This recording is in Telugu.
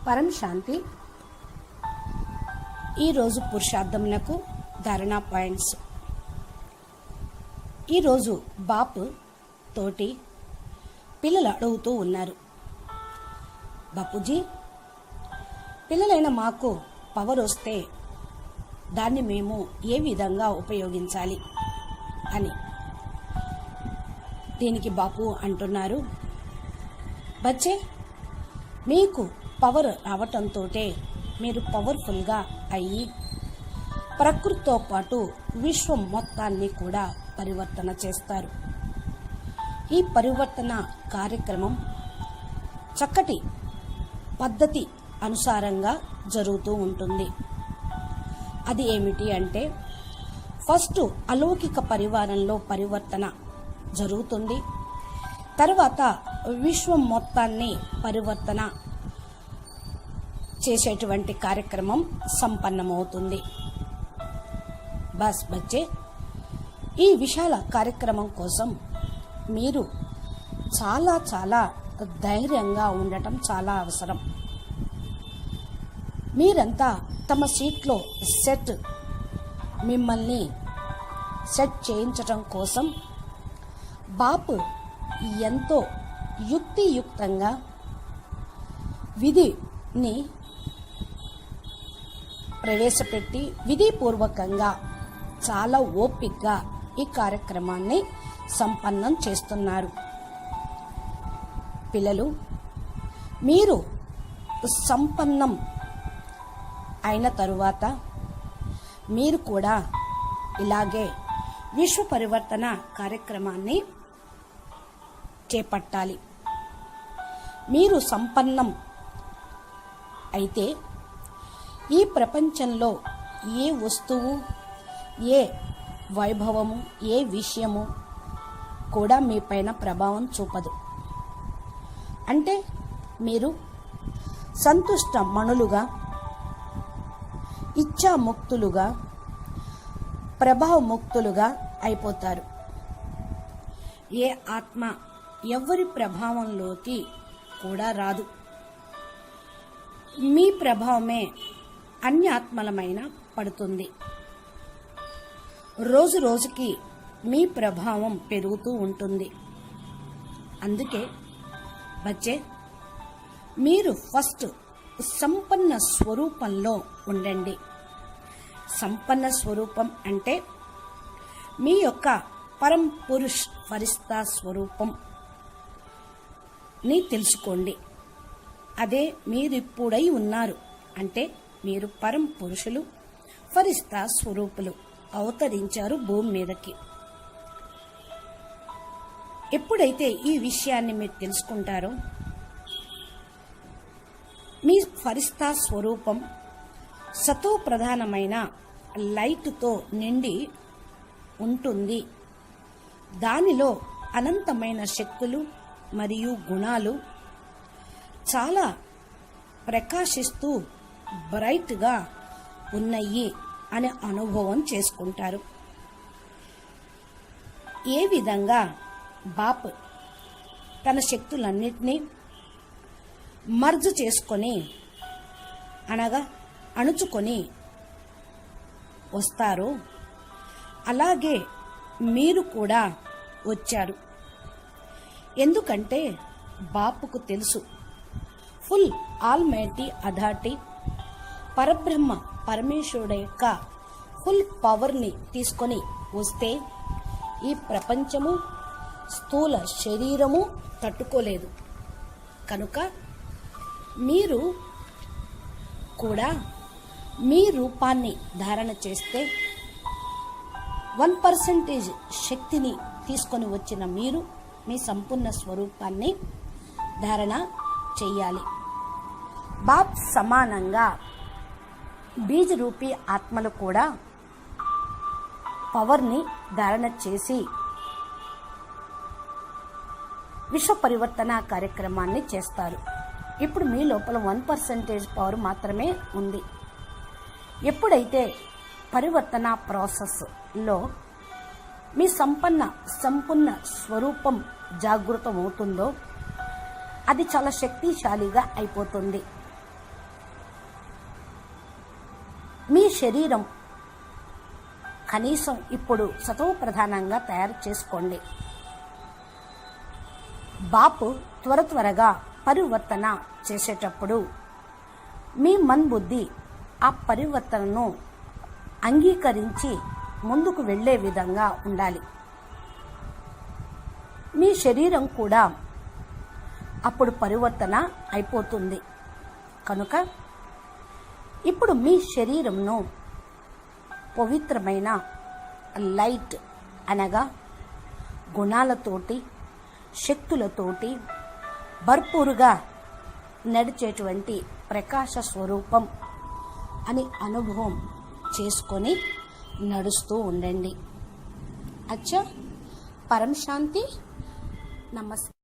పరం శాంతి. ఈరోజు పురుషార్థములకు ధారణా పాయింట్స్. ఈరోజు బాపు తోటి పిల్లలు అడుగుతూ ఉన్నారు, బాపూజీ, పిల్లలైన మాకు పవర్ వస్తే దాన్ని మేము ఏ విధంగా ఉపయోగించాలి అని. దీనికి బాపు అంటున్నారు, బచ్చే, మీకు పవర్ రావటంతో మీరు పవర్ఫుల్గా అయ్యి ప్రకృతితో పాటు విశ్వం మొత్తాన్ని కూడా పరివర్తన చేస్తారు. ఈ పరివర్తన కార్యక్రమం చక్కటి పద్ధతి అనుసారంగా జరుగుతూ ఉంటుంది. అది ఏమిటి అంటే, ఫస్ట్ అలౌకిక పరివారంలో పరివర్తన జరుగుతుంది. తర్వాత విశ్వం మొత్తాన్ని పరివర్తన చేసేటువంటి కార్యక్రమం సంపన్నమవుతుంది. బస్ బచ్చే, ఈ విశాల కార్యక్రమం కోసం మీరు చాలా చాలా ధైర్యంగా ఉండటం చాలా అవసరం. మీరంతా తమ సీట్లో మిమ్మల్ని సెట్ చేయించటం కోసం బాపు ఎంతో యుక్తియుక్తంగా విధిని ప్రవేశపెట్టి విధిపూర్వకంగా చాలా ఓపికగా ఈ కార్యక్రమాన్ని సంపన్నం చేస్తున్నారు. పిల్లలు, మీరు సంపన్నం అయిన తరువాత మీరు కూడా ఇలాగే విశ్వ పరివర్తన కార్యక్రమాన్ని చేపట్టాలి. మీరు సంపన్నం అయితే ఈ ప్రపంచంలో ఏ వస్తువు, ఏ వైభవము, ఏ విషయము కూడా మీ పైన ప్రభావం చూపదు. అంటే మీరు సంతుష్ట మణులుగా, ఇచ్ఛాముక్తులుగా, ప్రభావముక్తులుగా అయిపోతారు. ఏ ఆత్మ ఎవరి ప్రభావంలోకి కూడా రాదు. మీ ప్రభావమే అన్ని ఆత్మలమైన పడుతుంది. రోజు రోజుకి మీ ప్రభావం పెరుగుతూ ఉంటుంది. అందుకే బచ్చే, మీరు ఫస్ట్ సంపన్న స్వరూపంలో ఉండండి. సంపన్న స్వరూపం అంటే మీ యొక్క పరం పురుష్ ఫరిస్తా స్వరూపం ని తెలుసుకోండి. అదే మీరిప్పుడై ఉన్నారు. అంటే మీరు పరం పురుషులు, ఫరిస్తా స్వరూపులు అవతరించారు భూమి మీదకి. ఎప్పుడైతే ఈ విషయాన్ని మీరు తెలుసుకుంటారో, మీ ఫరిస్తా స్వరూపం సతో ప్రధానమైన లైట్తో నిండి ఉంటుంది. దానిలో అనంతమైన శక్తులు మరియు గుణాలు చాలా ప్రకాశిస్తూ బ్రైట్గా ఉన్నాయి అనే అనుభవం చేసుకుంటారు. ఏ విధంగా బాప్ తన శక్తులన్నిటినీ మర్జ్ చేసుకొని, అనగా అణుచుకొని వస్తారో, అలాగే మీరు కూడా వచ్చారు. ఎందుకంటే బాపుకు తెలుసు, ఫుల్ ఆల్మైటీ అథారిటీ పరబ్రహ్మ పరమేశ్వరుడు యొక్క ఫుల్ పవర్ని తీసుకొని వస్తే ఈ ప్రపంచము, స్థూల శరీరము తట్టుకోలేదు. కనుక మీరు కూడా మీ రూపాన్ని ధారణ చేస్తే 1% శక్తిని తీసుకొని వచ్చిన మీరు మీ సంపూర్ణ స్వరూపాన్ని ధారణ చెయ్యాలి. బాప్ సమానంగా బీజ్ రూపీ ఆత్మలు కూడా పవర్ని ధారణ చేసి విశ్వ పరివర్తన కార్యక్రమాన్ని చేస్తారు. ఇప్పుడు మీ లోపల 1% పవర్ మాత్రమే ఉంది. ఎప్పుడైతే పరివర్తన ప్రాసెస్లో మీ సంపూర్ణ స్వరూపం జాగృతమవుతుందో, అది చాలా శక్తిశాలిగా అయిపోతుంది. శరీరం కనీసం ఇప్పుడు సతో ప్రధానంగా తయారు చేసుకోండి. బాపు త్వరగా పరివర్తన చేసేటప్పుడు మీ మన్బుద్ధి ఆ పరివర్తనను అంగీకరించి ముందుకు వెళ్ళే విధంగా ఉండాలి. మీ శరీరం కూడా అప్పుడు పరివర్తన అయిపోతుంది. కనుక ఇప్పుడు మీ శరీరంను పవిత్రమైన లైట్ అనగా గుణాలతోటి శక్తులతోటి భర్పూరుగా నడిచేటువంటి ప్రకాశ స్వరూపం అని అనుభవం చేసుకొని నడుస్తూ ఉండండి. అచ్చా, పరం శాంతి. నమస్తే.